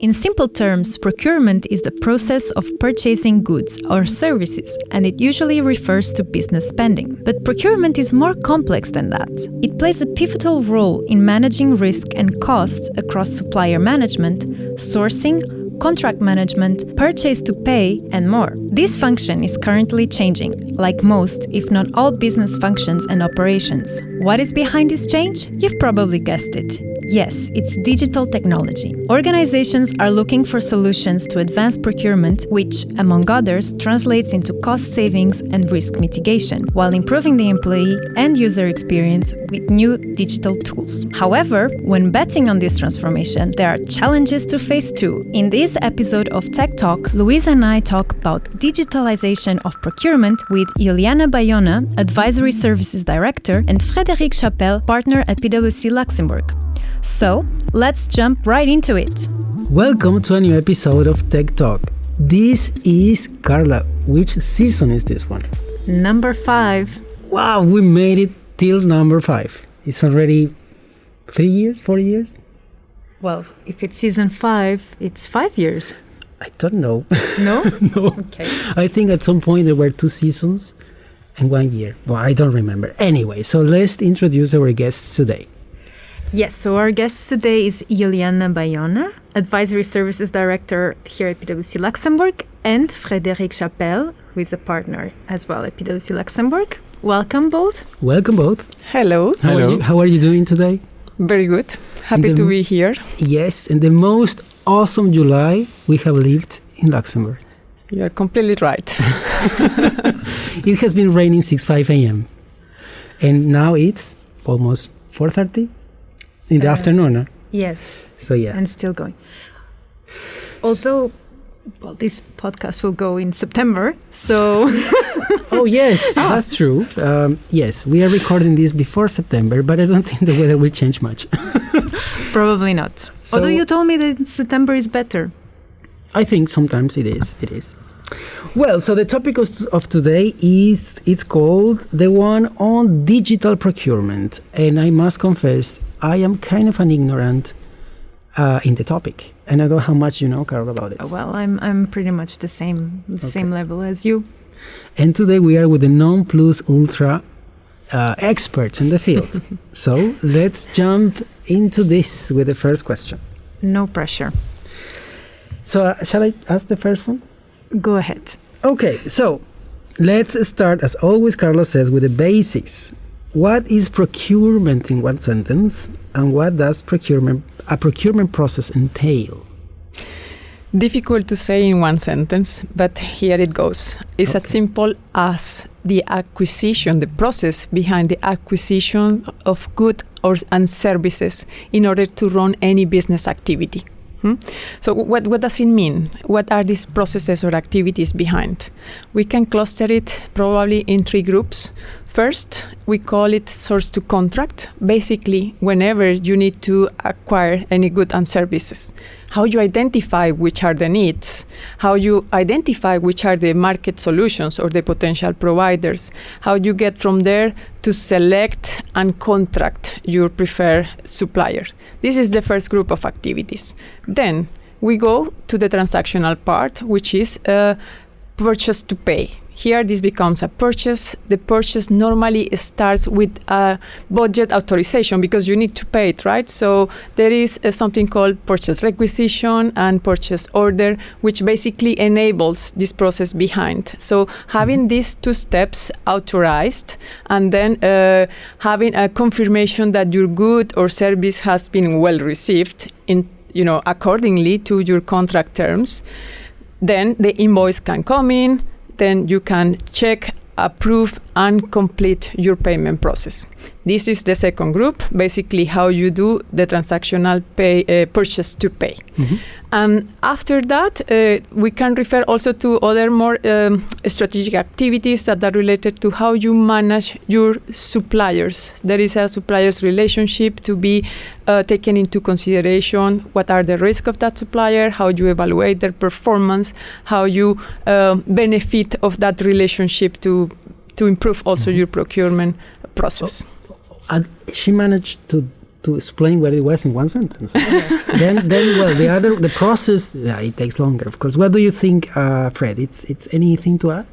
In simple terms, procurement is the process of purchasing goods or services, and it usually refers to business spending. But procurement is more complex than that. It plays a pivotal role in managing risk and costs across supplier management, sourcing, contract management, purchase to pay, and more. This function is currently changing, like most, if not all business functions and operations. What is behind this change? You've probably guessed it. Yes, it's digital technology. Organizations are looking for solutions to advance procurement, which, among others, translates into cost savings and risk mitigation, while improving the employee and user experience with new digital tools. However, when betting on this transformation, there are challenges to face too. In this episode of TechTalk, Louise and I talk about digitalization of procurement with Yoliana Bayona, Advisory Services Director, and Frédéric Chapelle, Partner at PwC Luxembourg. So, let's jump right into it. Welcome to a new episode of Tech Talk. This is Carla. Which season is this one? Number 5. Wow, we made it till number 5. It's already 3 years, 4 years? Well, if it's season 5, it's 5 years. I don't know. No? No. Okay. I think at some point there were 2 seasons and 1 year. Well, I don't remember. Anyway, so let's introduce our guests today. Yes, so our guest today is Yoliana Bayona, Advisory Services Director here at PwC Luxembourg, and Frédéric Chapelle, who is a partner as well at PwC Luxembourg. Welcome both. Welcome both. Hello. How are you doing today? Very good. Happy to be here. Yes, in the most awesome July we have lived in Luxembourg. You're completely right. It has been raining 6:05 a.m. and now it's almost 4:30 in the afternoon. Huh? Yes. So yeah. And still going. Although, well, this podcast will go in September, so... Oh, yes, that's true. Yes, we are recording this before September, but I don't think the weather will change much. Probably not. So, although you told me that September is better. I think sometimes it is. Well, so the topic of today is, it's called the one on digital procurement. And I must confess, I am kind of an ignorant in the topic. And I don't know how much you know, Carol, about it. Well, I'm pretty much the same level as you. And today we are with the non plus ultra experts in the field. So let's jump into this with the first question. No pressure. So shall I ask the first one? Go ahead. Okay, so let's start, as always, Carlos says, with the basics. What is procurement in one sentence, and what does a procurement process entail? Difficult to say in one sentence, but here it goes. It's as simple as the acquisition, the process behind the acquisition of goods and services in order to run any business activity. So what does it mean? What are these processes or activities behind? We can cluster it probably in 3 groups. First, we call it source to contract. Basically, whenever you need to acquire any goods and services, how you identify which are the needs, how you identify which are the market solutions or the potential providers, how you get from there to select and contract your preferred supplier. This is the first group of activities. Then we go to the transactional part, which is purchase to pay. Here, this becomes a purchase. The purchase normally starts with a budget authorization because you need to pay it, right? So there is something called purchase requisition and purchase order, which basically enables this process behind. So having these 2 steps authorized and then having a confirmation that your good or service has been well received in, accordingly to your contract terms, then the invoice can come in. Then you can check, approve, and complete your payment process. This is the second group, basically how you do the transactional purchase to pay. And after that, we can refer also to other more strategic activities that are related to how you manage your suppliers. There is a supplier's relationship to be taken into consideration. What are the risks of that supplier? How you evaluate their performance? How you benefit of that relationship to improve also your procurement process. She managed to to explain what it was in one sentence. then the process, it takes longer, of course. What do you think, Fred? It's anything to add?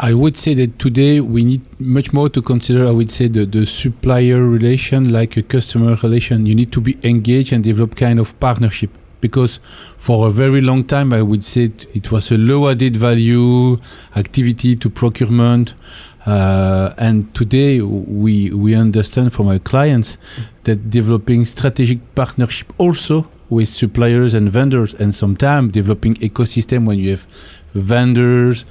I would say that today we need much more to consider, I would say, the supplier relation like a customer relation. You need to be engaged and develop kind of partnership. Because for a very long time, I would say it was a low added value activity to procurement. And today we understand from our clients that developing strategic partnership also with suppliers and vendors, and sometimes developing ecosystem when you have vendors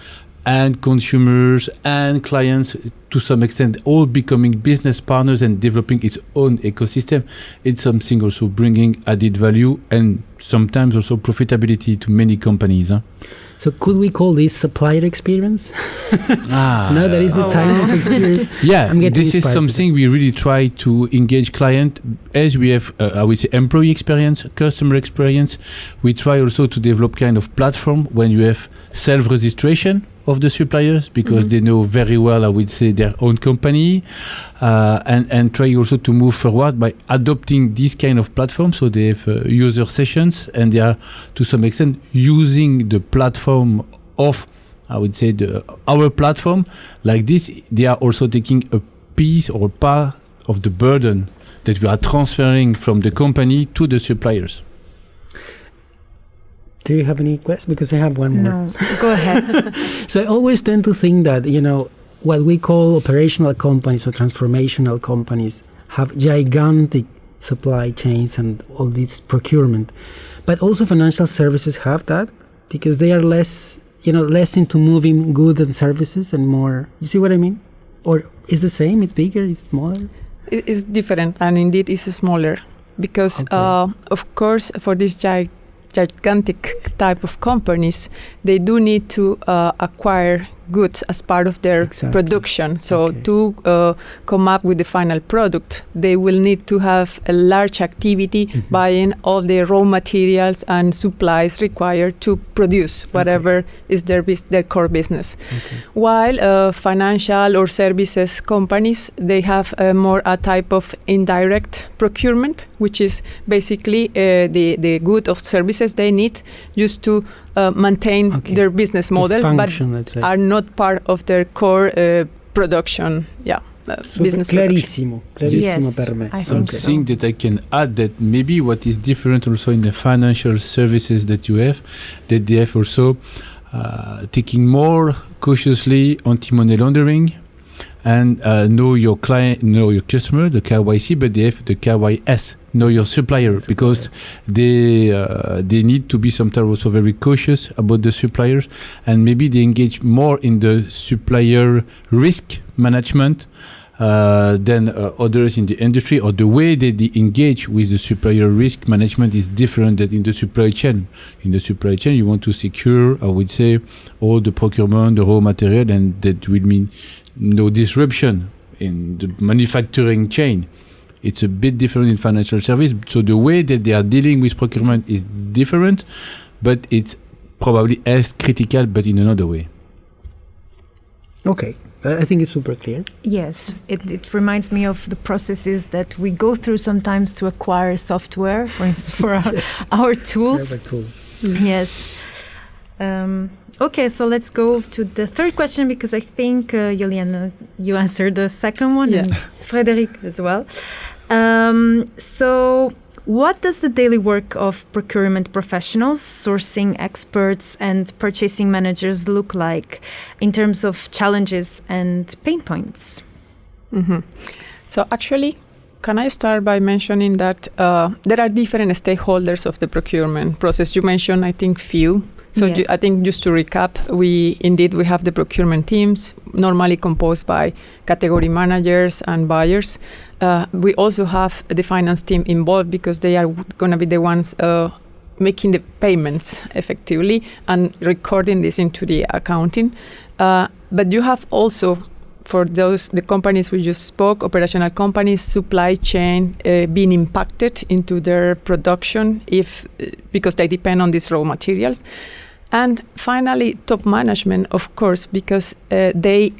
and consumers and clients to some extent all becoming business partners and developing its own ecosystem. It's something also bringing added value and sometimes also profitability to many companies. So could we call this supplier experience? No, that is the time of experience. Yeah, this is something we really try to engage client as we have, I would say, employee experience, customer experience. We try also to develop kind of platform when you have self-registration of the suppliers because they know very well, I would say, their own company, and try also to move forward by adopting this kind of platform. So they have user sessions and they are to some extent using the platform of, I would say, our platform. Like this, they are also taking a piece or part of the burden that we are transferring from the company to the suppliers. Do you have any questions? Because I have one more. No, go ahead. So I always tend to think that, what we call operational companies or transformational companies have gigantic supply chains and all this procurement. But also financial services have that because they are less into moving goods and services and more. You see what I mean? Or is the same? It's bigger? It's smaller? It's different, and indeed it's smaller because, of course, for this gigantic type of companies, they do need to acquire goods as part of their production. So to come up with the final product, they will need to have a large activity buying all the raw materials and supplies required to produce whatever is their core business. While financial or services companies, they have more a type of indirect procurement, which is basically the good of services they need just to maintain their business model, function, but are not part of their core production. Business clarissimo per me. Something that I can add that maybe what is different also in the financial services that you have, that they have also taking more cautiously anti-money laundering and know your client, know your customer, the KYC, but they have the KYS, know your supplier, because they need to be sometimes also very cautious about the suppliers, and maybe they engage more in the supplier risk management than others in the industry, or the way that they engage with the supplier risk management is different than in the supply chain. In the supply chain, you want to secure, I would say, all the procurement, the raw material, and that will mean no disruption in the manufacturing chain. It's a bit different in financial service. So the way that they are dealing with procurement is different, but it's probably as critical, but in another way. Okay. I think it's super clear. Yes, it reminds me of the processes that we go through sometimes to acquire software, for instance, for our tools. Yes. Okay, so let's go to the third question, because I think, Yoliana, you answered the second one, and Frédéric as well. So what does the daily work of procurement professionals, sourcing experts, and purchasing managers look like in terms of challenges and pain points? So actually, can I start by mentioning that there are different stakeholders of the procurement process? You mentioned, I think, few. So yes. I think just to recap, we have the procurement teams, normally composed by category managers and buyers. We also have the finance team involved because they are going to be the ones making the payments effectively and recording this into the accounting. But you have also, for the companies we just spoke, operational companies, supply chain being impacted into their production because they depend on these raw materials. And finally, top management, of course, because they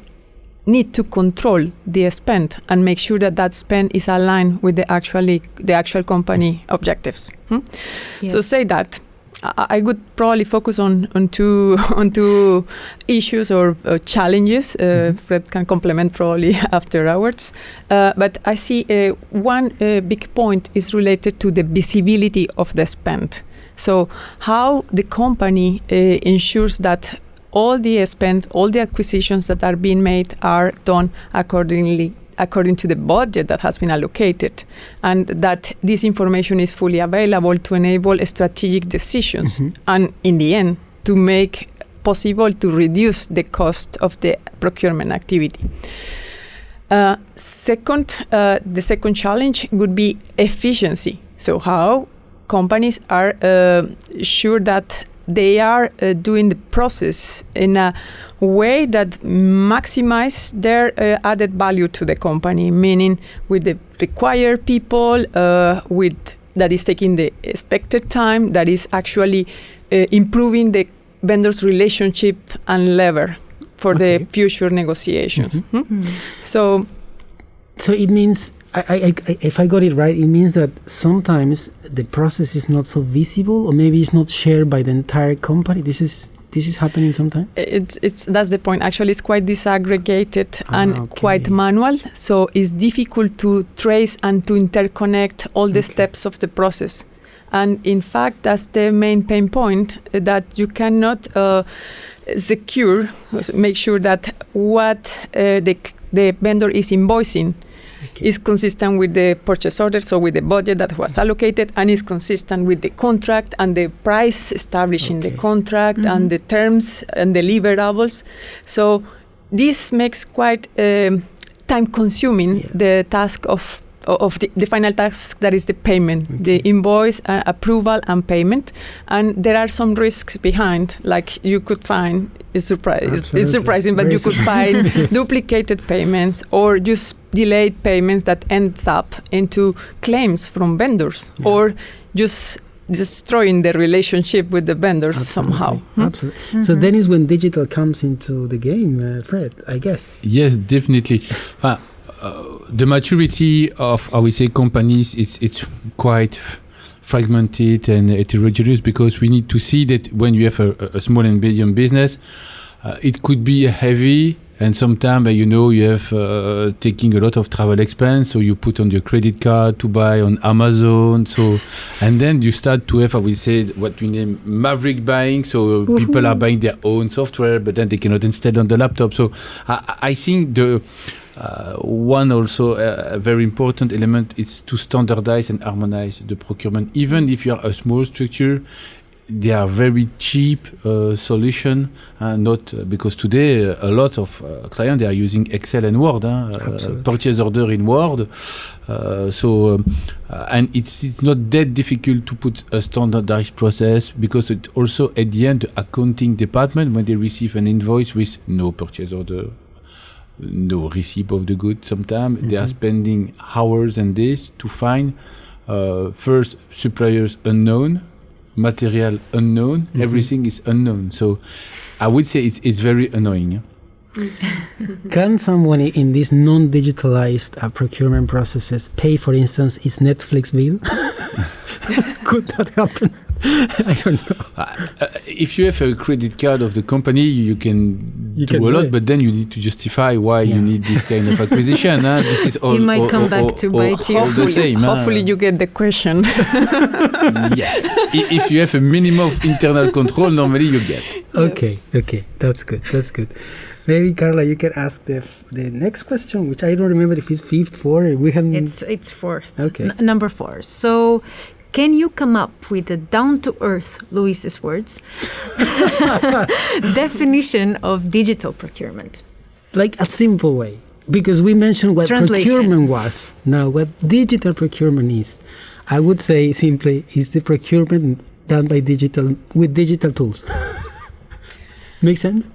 need to control the spend and make sure that that spend is aligned with the actual company objectives. Yes. So say that I would probably focus on two issues or challenges. Fred can complement probably afterwards. But I see one big point is related to the visibility of the spend. So how the company ensures that all the spend, all the acquisitions that are being made are done according to the budget that has been allocated, and that this information is fully available to enable strategic decisions, and in the end, to make possible to reduce the cost of the procurement activity. The second challenge would be efficiency. So how companies are sure that they are doing the process in a way that maximize their added value to the company, meaning with the required people, that is taking the expected time, that is actually improving the vendor's relationship and lever for the future negotiations. So it means, if I got it right, it means that sometimes the process is not so visible, or maybe it's not shared by the entire company. This is happening sometimes. That's the point. Actually, it's quite disaggregated and quite manual. So it's difficult to trace and to interconnect all the steps of the process. And in fact, that's the main pain point, that you cannot make sure that what the vendor is invoicing is consistent with the purchase order, so with the budget that was allocated, and is consistent with the contract and the price established in the contract and the terms and deliverables. So this makes quite time-consuming the task of the final task, that is the payment, the invoice, approval and payment. And there are some risks behind, like you could find, it's surprising, but you could find duplicated payments or just delayed payments that ends up into claims from vendors or just destroying the relationship with the vendors somehow. Absolutely. So then is when digital comes into the game, Fred, I guess. Yes, definitely. The maturity of, I would say, companies, it's quite fragmented and heterogeneous, because we need to see that when you have a small and medium business, it could be heavy, and sometimes you have taking a lot of travel expense, so you put on your credit card to buy on Amazon, and then you start to have, I would say, what we name maverick buying, so people are buying their own software, but then they cannot install on the laptop. So I think the one also very important element is to standardize and harmonize the procurement. Even if you are a small structure, they are very cheap solution, not because today a lot of clients, they are using Excel and Word, purchase order in Word. And it's not that difficult to put a standardized process, because it also at the end, the accounting department, when they receive an invoice with no purchase order, no receipt of the good, sometimes they are spending hours and days to find first suppliers unknown, material unknown, everything is unknown. So I would say it's very annoying. Can someone in these non-digitalized procurement processes pay, for instance, its Netflix bill? Could that happen? I don't know. If you have a credit card of the company, you can do a lot, but then you need to justify why you need this kind of acquisition. This is all. It might come back to bite you. All the same. Hopefully, you get the question. Yes. If you have a minimum of internal control, normally you get. Okay, that's good. Maybe Carla, you can ask the next question, which I don't remember if it's fifth, fourth. It's fourth. Okay. Number 4. So, can you come up with a down-to-earth, Luis's words, definition of digital procurement? Like a simple way, because we mentioned what procurement was. Now, what digital procurement is, I would say simply, is the procurement done by with digital tools. Make sense?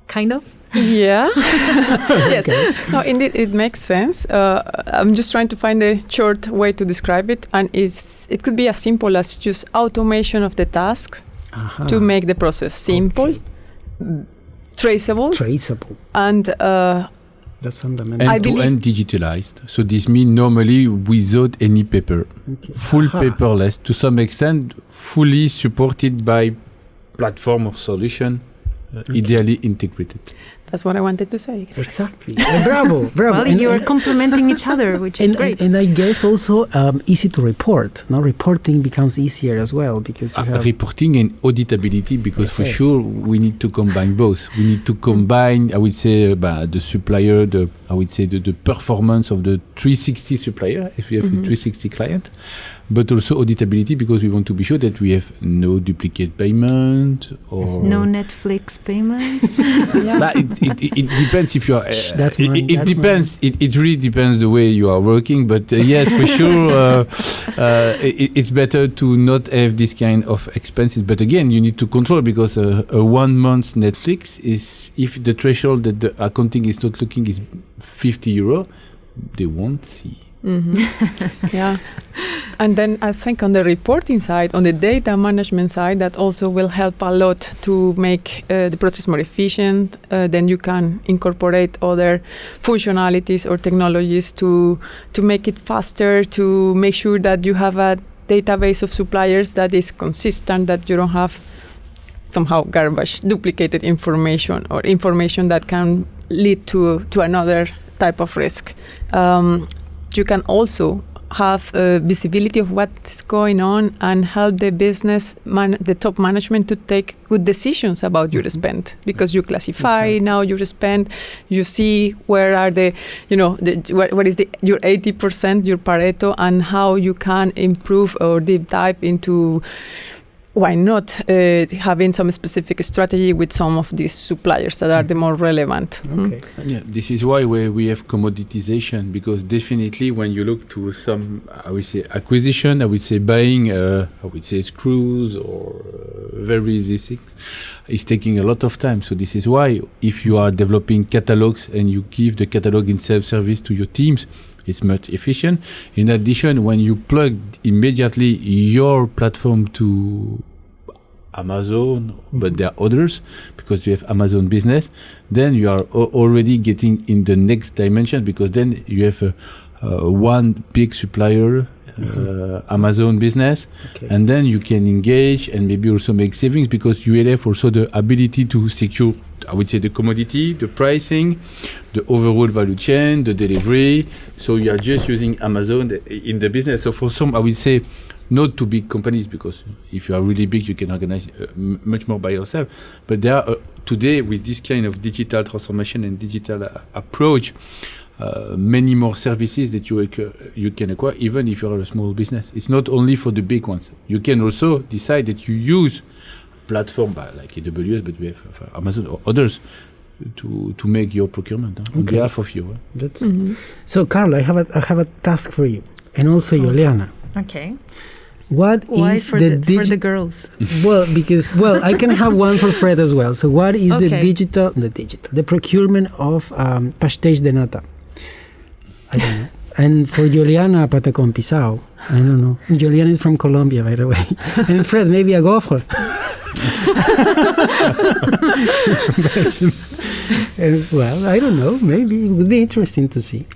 Kind of. Yeah. Yes. Okay. No, indeed, it makes sense. I'm just trying to find a short way to describe it, and it could be as simple as just automation of the tasks to make the process simple. traceable, and that's fundamental. End-to-end digitalized. So this means normally without any paper, full paperless. To some extent, fully supported by platform or solution, ideally integrated. That's what I wanted to say. Exactly. Bravo. Well, you are complementing each other, which is great. And I guess also easy to report. Now reporting becomes easier as well because you have reporting and auditability, because for sure we need to combine both. We need to combine, I would say, the supplier, the performance of the 360 supplier, if we have a 360 client, but also auditability, because we want to be sure that we have no duplicate payment or no Netflix payments. It depends if you are. It really depends the way you are working. But yes, for sure, it's better to not have this kind of expenses. But again, you need to control, because a 1 month Netflix is, if the threshold that the accounting is not looking is €50, they won't see. Yeah. And then I think on the reporting side, on the data management side, that also will help a lot to make the process more efficient. Then you can incorporate other functionalities or technologies to make it faster, to make sure that you have a database of suppliers that is consistent, that you don't have somehow garbage, duplicated information, or information that can lead to another type of risk. You can also have visibility of what's going on and help the business, the top management, to take good decisions about your spend, because you classify now your spend. You see where are what is your 80%, your Pareto, and how you can improve or deep dive into. Why not having some specific strategy with some of these suppliers that are the more relevant? Okay. Yeah, this is why we have commoditization, because definitely when you look to some, I would say, acquisition, I would say buying, screws or very easy things, is taking a lot of time. So this is why if you are developing catalogs and you give the catalog in self-service to your teams, it's much efficient. In addition, when you plug immediately your platform to Amazon, but there are others, because you have Amazon Business, then you are already getting in the next dimension, because then you have one big supplier, Amazon Business, and then you can engage and maybe also make savings, because you will have also the ability to secure, I would say, the commodity, the pricing, the overall value chain, the delivery. So you are just using Amazon in the business. So for some, I would say, not too big companies, because if you are really big, you can organize much more by yourself. But there are today, with this kind of digital transformation and digital approach, many more services that you can acquire, even if you are a small business. It's not only for the big ones. You can also decide that you use platform like AWS, but we have Amazon or others to make your procurement on behalf of you. So, Carla, I have a task for you, and also Yoliana. Okay. Why for the girls? Well, I can have one for Fred as well. So, what is the procurement of pastéis de nata? I don't know. And for Yoliana, pata con pisao. I don't know. Yoliana is from Colombia, by the way. And Fred, maybe a gofre. Well, I don't know. Maybe it would be interesting to see.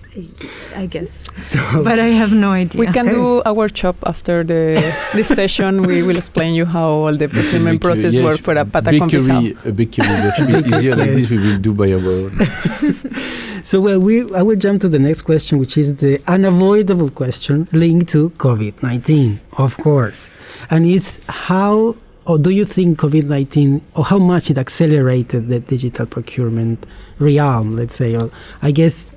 I guess. But I have no idea. We can do a workshop after this session. We will explain you how all the procurement process works for a pata con pisao. A bakery workshop easier like this. We will do by our own. So, I will jump to the next question, which is the unavoidable question linked to COVID-19, of course. And it's how, or do you think COVID-19, or how much it accelerated the digital procurement realm, let's say? Or I guess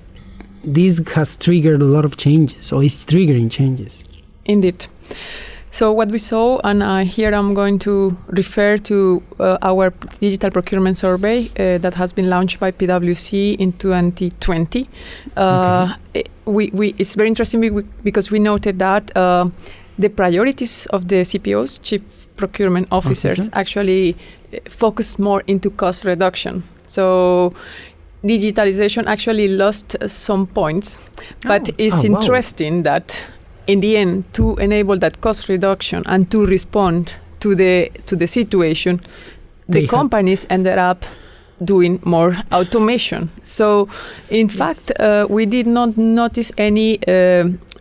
this has triggered a lot of changes, or is triggering changes. Indeed. So what we saw, and here I'm going to refer to our digital procurement survey that has been launched by PwC in 2020. It's very interesting because we noted that the priorities of the CPOs, Chief Procurement Officers, actually focused more into cost reduction. So digitalization actually lost some points, but it's interesting that in the end, to enable that cost reduction and to respond to the situation, the companies ended up doing more automation. So, in fact, we did not notice any,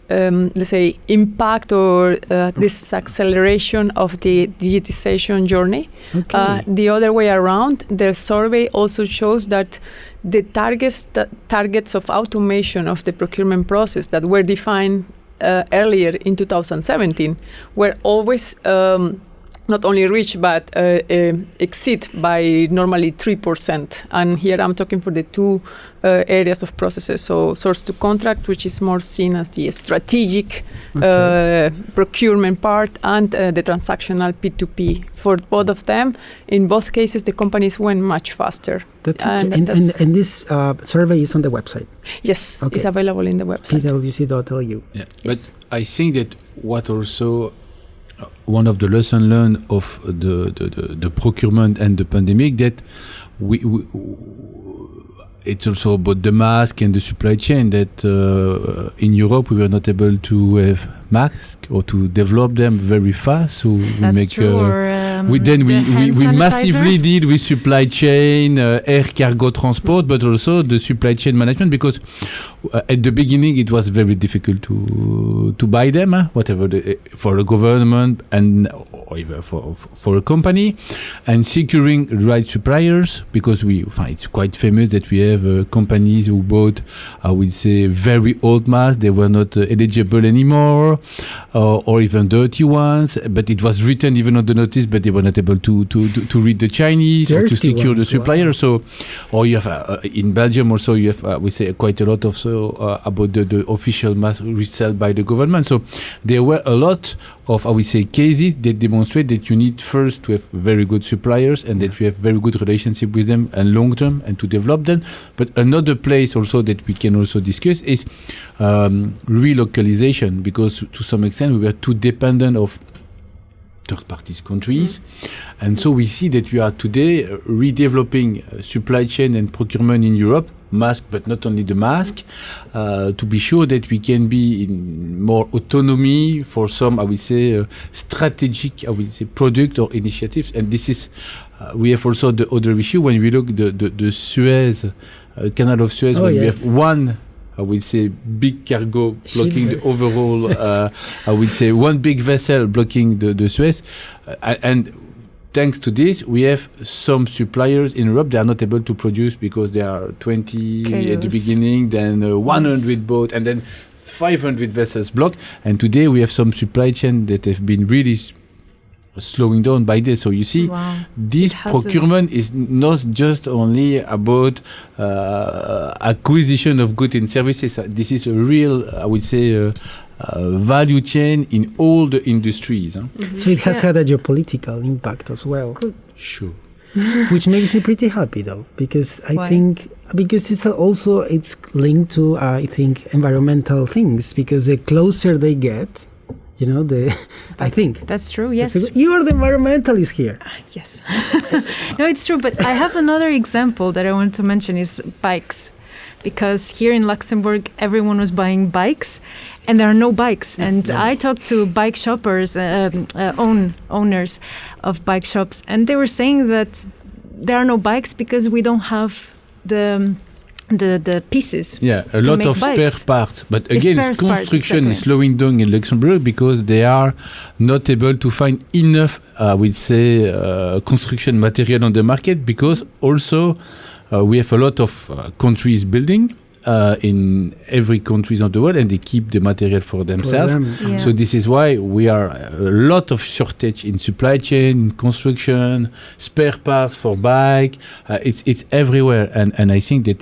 let's say, impact or this acceleration of the digitization journey. Okay. The other way around, the survey also shows that the targets of automation of the procurement process that were defined earlier in 2017 were always not only reach but exceed by normally 3%. And here I'm talking for the two areas of processes. So source to contract, which is more seen as the strategic procurement part, and the transactional P2P. For both of them, in both cases, the companies went much faster. And this survey is on the website? Yes, it's available in the website. PwC.lu. Yeah, but I think that what also one of the lessons learned of the procurement and the pandemic, that we it's also about the mask and the supply chain, that in Europe we were not able to have masks or to develop them very fast. So we massively did with supply chain, air cargo transport, but also the supply chain management, because at the beginning it was very difficult to buy them, whatever for a government and or even for a company, and securing the right suppliers, because it's quite famous that we have companies who bought, I would say, very old masks. They were not eligible anymore, or even dirty ones, but it was written even on the notice, but they were not able to read the Chinese or to secure the supplier. Wow. So, or you have in Belgium also, you have we say quite a lot of about the official mask resell by the government. So there were a lot of, I would say, cases that demonstrate that you need first to have very good suppliers and that you have very good relationship with them and long term, and to develop them. But another place also that we can also discuss is relocalization, because to some extent we were too dependent of third parties countries. And so we see that we are today redeveloping supply chain and procurement in Europe, mask, but not only the mask, to be sure that we can be in more autonomy for some, I would say, strategic, I would say, product or initiatives. And this is, we have also the other issue when we look the Suez, Canal of Suez, when we have one, I would say, big cargo blocking the overall, I would say, one big vessel blocking the Suez. And thanks to this, we have some suppliers in Europe, they are not able to produce because there are 20 at the beginning, then 100 boats, and then 500 vessels blocked. And today we have some supply chain that have been really slowing down by this. So you see, this procurement is not just only about acquisition of goods and services. This is a real, I would say, value chain in all the industries. So it has had a geopolitical impact as well. Sure. Which makes me pretty happy though, because I think it's also, it's linked to I think environmental things, because the closer they get, you know, I think that's true. Yes, you are the environmentalist here. Yes. No, it's true. But I have another example that I want to mention is bikes, because here in Luxembourg everyone was buying bikes, and there are no bikes. And I talked to bike shoppers, owners of bike shops, and they were saying that there are no bikes because we don't have the pieces. Yeah, a lot of spare parts. But again, construction is slowing down in Luxembourg because they are not able to find enough, I would say, construction material on the market, because also we have a lot of countries building in every countries of the world, and they keep the material for themselves. So this is why we are a lot of shortage in supply chain, construction, spare parts for bike. It's everywhere, and I think that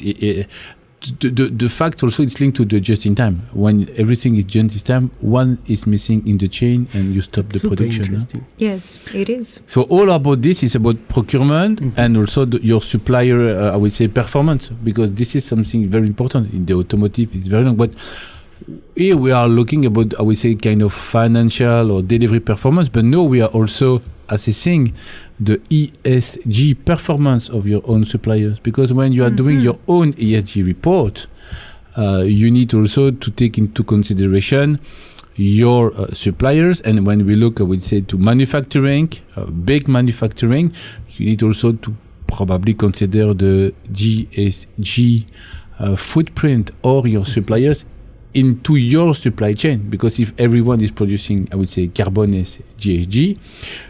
the fact also it's linked to the just in time. When everything is just in time, one is missing in the chain, and you stop the production. Yes, it is. So all about this is about procurement and also your supplier, I would say, performance, because this is something very important in the automotive. It's very long, but here we are looking about, I would say, kind of financial or delivery performance, but no, we are also assessing the ESG performance of your own suppliers, because when you are doing your own ESG report, you need also to take into consideration your suppliers. And when we look, I would say, to manufacturing, big manufacturing, you need also to probably consider the GSG footprint or your suppliers into your supply chain, because if everyone is producing, I would say, carbon as GHG,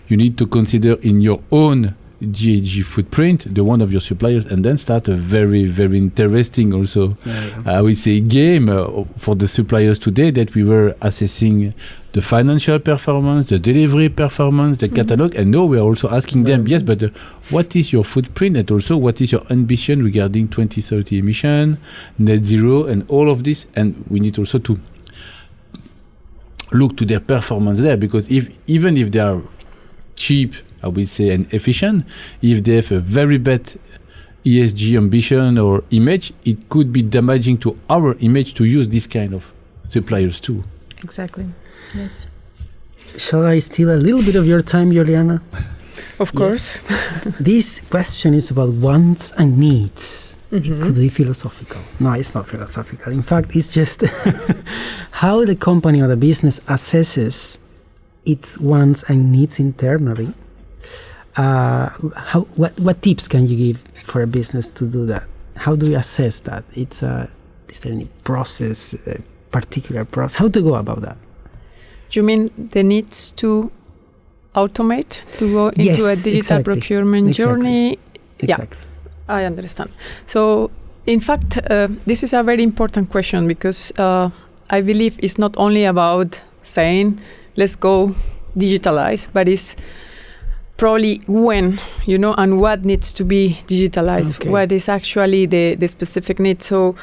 you need to consider in your own GHG footprint the one of your suppliers, and then start a very, very interesting also, I would say, game for the suppliers today, that we were assessing the financial performance, the delivery performance, the catalog, and now we are also asking them, yes, but what is your footprint, and also what is your ambition regarding 2030 emission, net zero, and all of this, and we need also to look to their performance there, because even if they are cheap, I would say, and efficient, if they have a very bad ESG ambition or image, it could be damaging to our image to use this kind of suppliers too. Exactly. Yes. Shall I steal a little bit of your time, Yoliana? Of course. This question is about wants and needs. It could be philosophical. No, it's not philosophical. In fact, it's just how the company or the business assesses its wants and needs internally. What tips can you give for a business to do that? How do we assess that? Is there any process, particular process? How to go about that? You mean the needs to automate, to go into a digital procurement journey? Exactly. Yeah, I understand. So, in fact, this is a very important question, because I believe it's not only about saying, let's go digitalize, but it's probably when, and what needs to be digitalized, what is actually the specific need. So,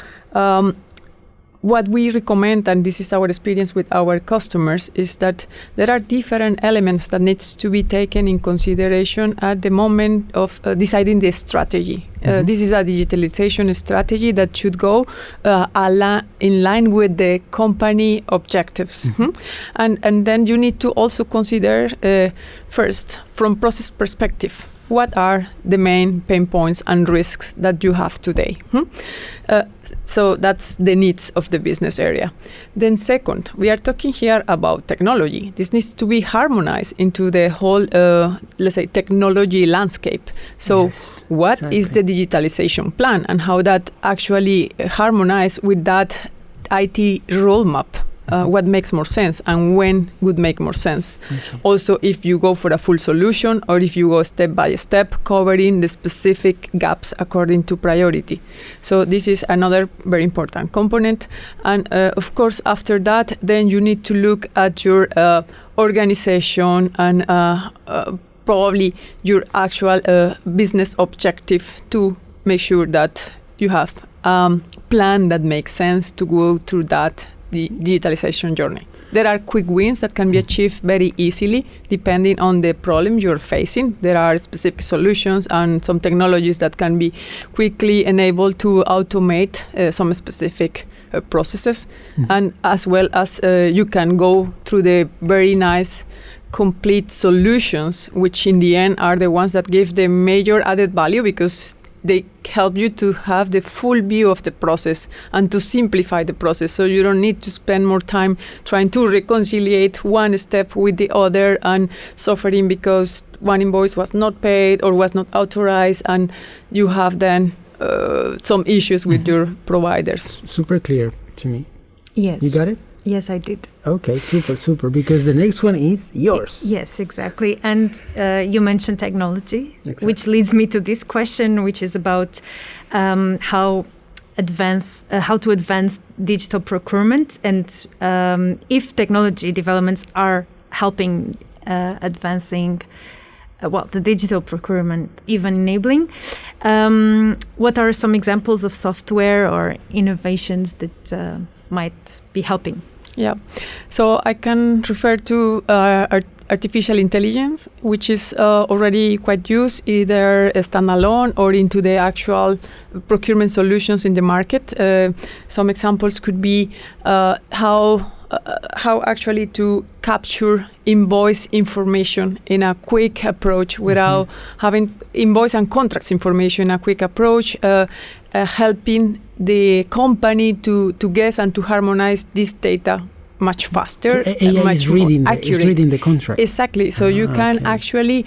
what we recommend, and this is our experience with our customers, is that there are different elements that needs to be taken in consideration at the moment of deciding the strategy. This is a digitalization strategy that should go in line with the company objectives. And then you need to also consider first, from process perspective, what are the main pain points and risks that you have today? So that's the needs of the business area. Then second, we are talking here about technology. This needs to be harmonized into the whole, let's say, technology landscape. So what is the digitalization plan, and how that actually harmonize with that IT roadmap? What makes more sense, and when would make more sense. Also, if you go for a full solution, or if you go step by step, covering the specific gaps according to priority. So this is another very important component. And of course, after that, then you need to look at your organization and probably your actual business objective, to make sure that you have a plan that makes sense to go through that the digitalization journey. There are quick wins that can be achieved very easily depending on the problem you're facing. There are specific solutions and some technologies that can be quickly enabled to automate some specific processes. And as well as you can go through the very nice complete solutions, which in the end are the ones that give the major added value, because they help you to have the full view of the process and to simplify the process, so you don't need to spend more time trying to reconciliate one step with the other and suffering because one invoice was not paid or was not authorized, and you have then some issues with your providers. Super clear to me. Yes. You got it? Yes, I did. Okay, super, because the next one is yours. Yes, exactly. And you mentioned technology, which leads me to this question, which is about how to advance digital procurement, and if technology developments are helping advancing the digital procurement, even enabling. What are some examples of software or innovations that might be helping? Yeah, so I can refer to artificial intelligence, which is already quite used, either standalone or into the actual procurement solutions in the market. Some examples could be how actually to capture invoice information in a quick approach without having invoice and contracts information in a quick approach, helping the company to guess and to harmonize this data much faster, So AI much is more reading accurate. it's reading the contract. Exactly. So you can actually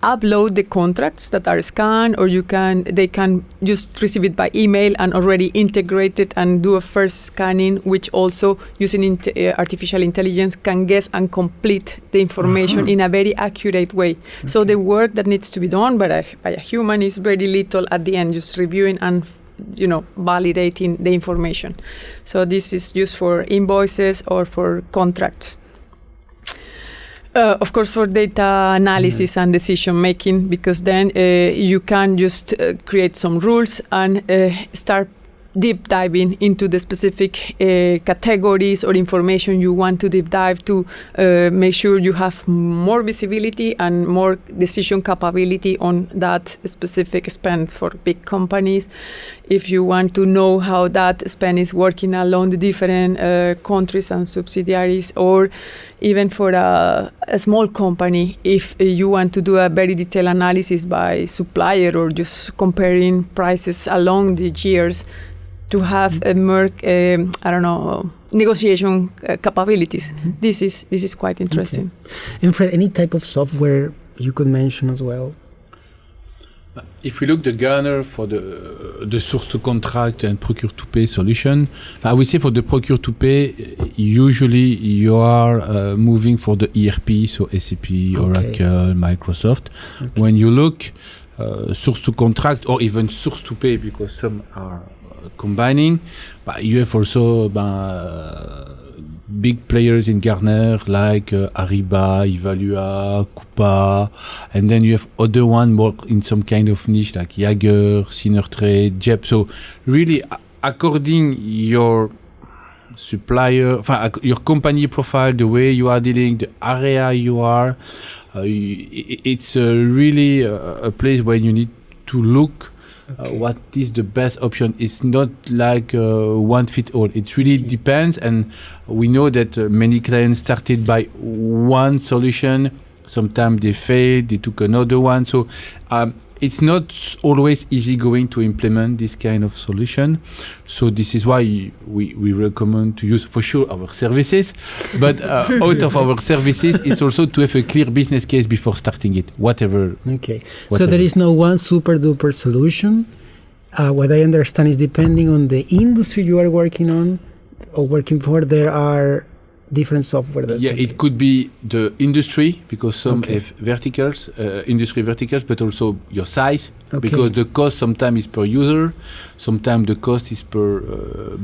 upload the contracts that are scanned, or they can just receive it by email and already integrate it and do a first scanning, which also using artificial intelligence can guess and complete the information in a very accurate way. Okay. So the work that needs to be done by a human is very little at the end, just reviewing and validating the information. So this is used for invoices or for contracts. Of course, for data analysis and decision making, because then you can just create some rules and start deep diving into the specific categories or information you want to deep dive to make sure you have more visibility and more decision capability on that specific spend. For big companies, if you want to know how that spend is working along the different countries and subsidiaries, or even for a small company, if you want to do a very detailed analysis by supplier or just comparing prices along the years, to have a more, negotiation capabilities. This is quite interesting. Okay. And Fred, any type of software you could mention as well? If we look the Gartner for the source to contract and procure to pay solution, I would say for the procure to pay, usually you are moving for the ERP, so SAP, Oracle, Microsoft. Okay. When you look source to contract or even source to pay, because some are combining, but you have also big players in Gartner like Ariba, Evalua, Coupa, and then you have other one more in some kind of niche like Jaeger, Sinertrade, JEP. So really, according your supplier, your company profile, the way you are dealing, the area you are, it's really a place where you need to look. Okay. What is the best option? It's not like one fit all. It really depends, and we know that many clients started by one solution. Sometimes they failed, they took another one. So it's not always easy going to implement this kind of solution. So this is why we recommend to use for sure our services, but out of our services, it's also to have a clear business case before starting it, whatever. Okay. So there is no one super duper solution. What I understand is depending on the industry you are working on or working for, there are different software that it could be the industry, because some have verticals, industry verticals, but also your size, because the cost sometimes is per user, sometimes the cost is per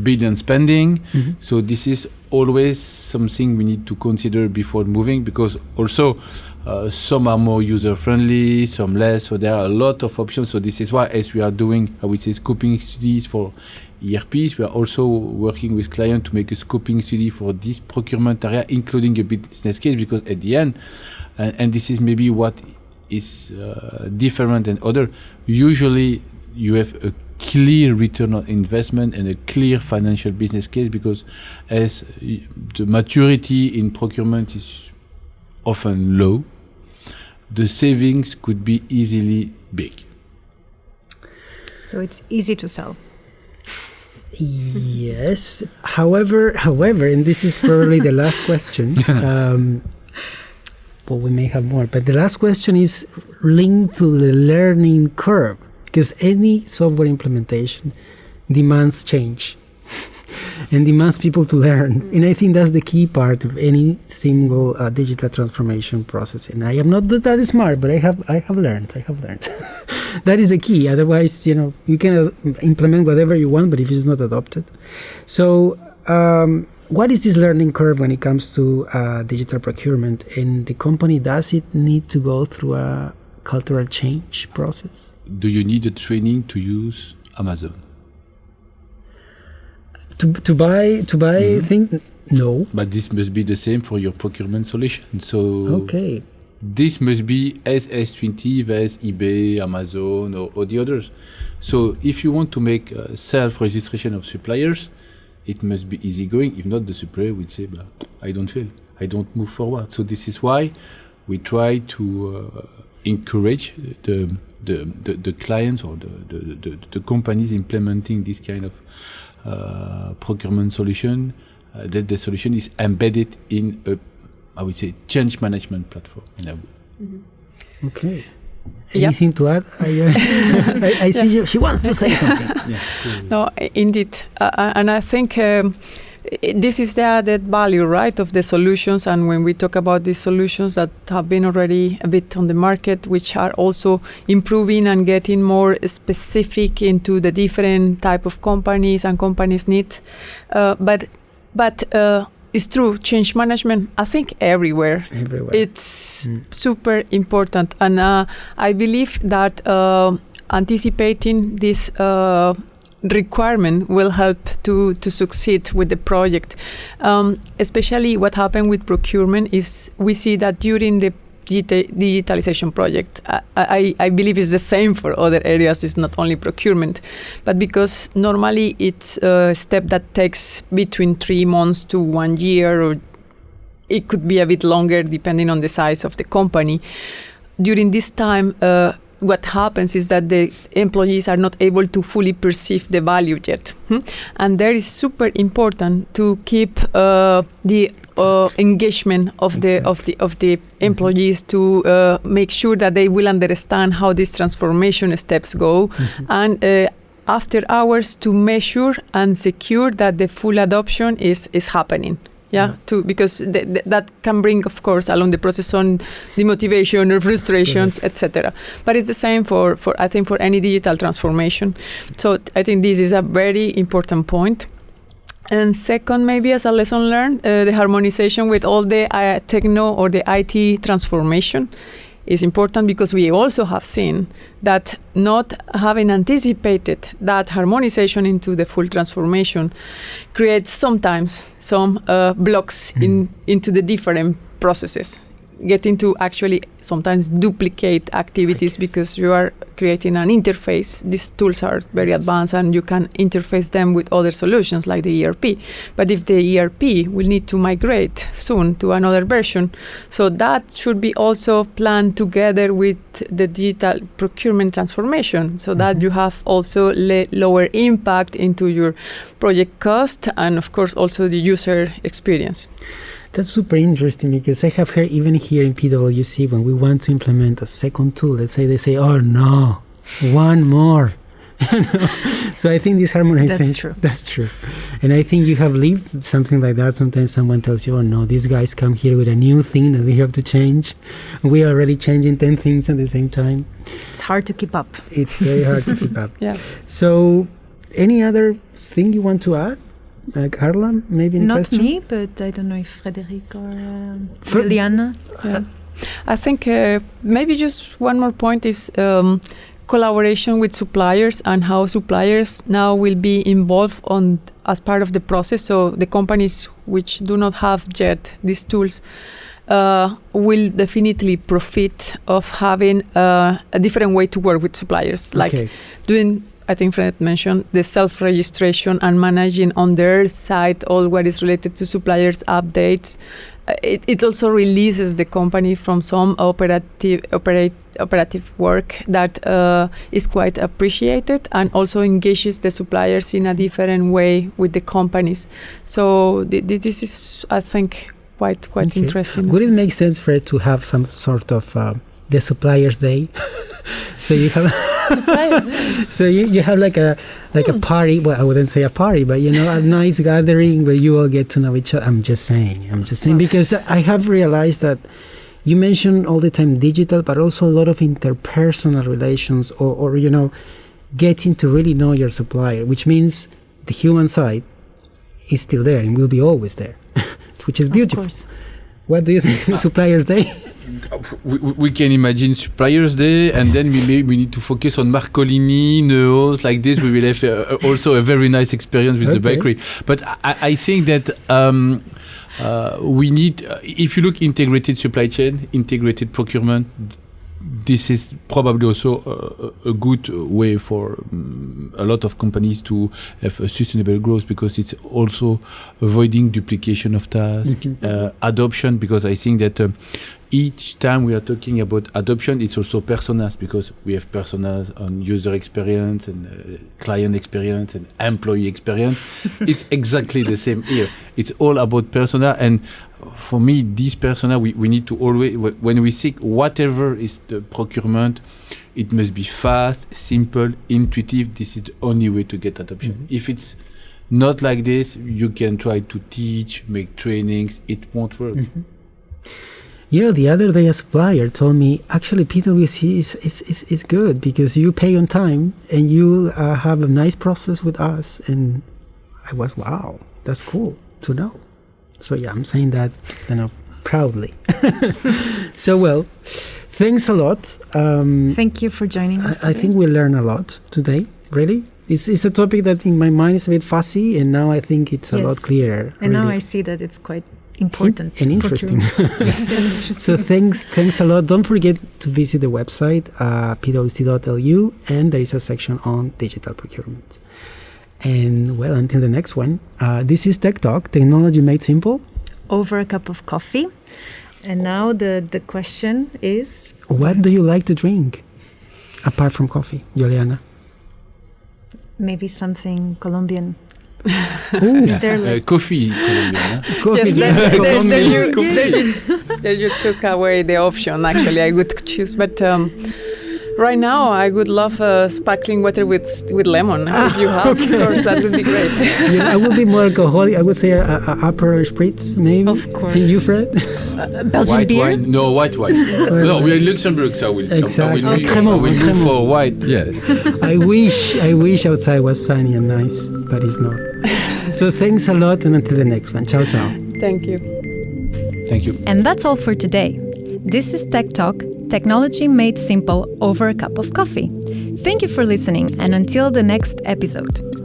billion spending. So this is always something we need to consider before moving, because also some are more user friendly, some less, so there are a lot of options. So this is why, as we are doing, I would say, scoping studies for ERPs, we are also working with clients to make a scoping study for this procurement area, including a business case, because at the end, and this is maybe what is different than other, usually you have a clear return on investment and a clear financial business case, because as the maturity in procurement is often low, the savings could be easily big. So it's easy to sell. Yes. However, and this is probably the last question. Well, we may have more, but the last question is linked to the learning curve, because any software implementation demands change and demands people to learn. And I think that's the key part of any single digital transformation process. And I am not that smart, but I have learned. That is the key. Otherwise, you can implement whatever you want, but if it's not adopted. So what is this learning curve when it comes to digital procurement? And the company, does it need to go through a cultural change process? Do you need a training to use Amazon? To buy things? No. But this must be the same for your procurement solution. So this must be as S20 as eBay, Amazon, or the others. So if you want to make self-registration of suppliers, it must be easygoing. If not, the supplier will say, I don't move forward. So this is why we try to encourage the clients or the companies implementing this kind of procurement solution that the solution is embedded in a, I would say, change management platform. Okay. Anything to add? I see she wants to say something. No, indeed. And I think this is the added value, right, of the solutions. And when we talk about these solutions that have been already a bit on the market, which are also improving and getting more specific into the different type of companies and companies' needs. But it's true, change management, I think everywhere. It's super important. And I believe that anticipating this requirement will help to succeed with the project. Especially what happened with procurement is we see that during the digitalization project, I believe it's the same for other areas. It's not only procurement, but because normally it's a step that takes between 3 months to 1 year, or it could be a bit longer depending on the size of the company. During this time, what happens is that the employees are not able to fully perceive the value yet. And there is super important to keep the engagement of the employees to make sure that they will understand how these transformation steps go, and after hours to measure and secure that the full adoption is happening. Because that can bring, of course, along the process on demotivation or frustrations, etc. But it's the same for I think for any digital transformation. So I think this is a very important point. And second, maybe as a lesson learned, the harmonization with all the techno or the IT transformation is important, because we also have seen that not having anticipated that harmonization into the full transformation creates sometimes some blocks into the different processes, getting to actually sometimes duplicate activities because you are creating an interface. These tools are very advanced and you can interface them with other solutions like the ERP. But if the ERP will need to migrate soon to another version, so that should be also planned together with the digital procurement transformation, so that you have also lower impact into your project cost and of course also the user experience. That's super interesting, because I have heard even here in PwC, when we want to implement a second tool, let's say they say, oh no, one more. So I think this harmonization, that's true. And I think you have lived something like that. Sometimes someone tells you, oh no, these guys come here with a new thing that we have to change. We are already changing 10 things at the same time. It's hard to keep up. It's very hard to keep up. Yeah. So any other thing you want to add? Carla, maybe in Not question? me, but I don't know if Frédéric or Yoliana. Yeah. I think maybe just one more point is collaboration with suppliers, and how suppliers now will be involved as part of the process. So the companies which do not have yet these tools will definitely profit of having a different way to work with suppliers, like doing, I think Fred mentioned, the self-registration and managing on their side all what is related to suppliers updates. It also releases the company from some operative work that is quite appreciated, and also engages the suppliers in a different way with the companies. So this is, I think, quite interesting. Would it make sense, Fred, to have some sort of the Suppliers Day? So you have Suppliers Day. So you have like a party. Well, I wouldn't say a party, but a nice gathering where you all get to know each other. I'm just saying because I have realized that you mention all the time digital, but also a lot of interpersonal relations, or getting to really know your supplier, which means the human side is still there and will be always there, which is beautiful. Of course. What do you think? Suppliers Day? We can imagine Suppliers Day, and then we need to focus on Marcolini, Neos, like this. We will have also a very nice experience with the bakery. But I think that we need, if you look integrated supply chain, integrated procurement, this is probably also a good way for a lot of companies to have a sustainable growth, because it's also avoiding duplication of tasks, adoption, because I think that each time we are talking about adoption, it's also personas, because we have personas on user experience and client experience and employee experience. It's exactly the same here. It's all about persona, and for me, this persona, we need to always, when we seek whatever is the procurement, it must be fast, simple, intuitive. This is the only way to get adoption. Mm-hmm. If it's not like this, you can try to teach, make trainings, it won't work. Mm-hmm. You know, the other day a supplier told me, actually PwC is good because you pay on time and you have a nice process with us. And I was, wow, that's cool to know. So yeah, I'm saying that proudly. So well, thanks a lot. Thank you for joining us today. I think we learned a lot today, really. It's a topic that in my mind is a bit fuzzy, and now I think it's a lot clearer. And really. now I see that it's quite important and interesting. So thanks a lot. Don't forget to visit the website pwc.lu, and there is a section on digital procurement. And well, until the next one, this is TechTalk, technology made simple. Over a cup of coffee. And now the question is, what do you like to drink apart from coffee, Yoliana? Maybe something Colombian. Ooh. Coffee, Colombian. Coffee. Yes, there you took away the option. Actually, I would choose, but right now I would love sparkling water with lemon. If you have, of course, that would be great. I will be more alcoholic. I would say a Aperol Spritz, maybe. Of course. And you, Fred? Belgian White beer? wine? No, white wine. No, we are in Luxembourg, so I will move for white. Yeah. I wish outside was sunny and nice, but it's not. So thanks a lot, and until the next one. Ciao, ciao. Thank you. Thank you. And that's all for today. This is Tech Talk, technology made simple over a cup of coffee. Thank you for listening, and until the next episode.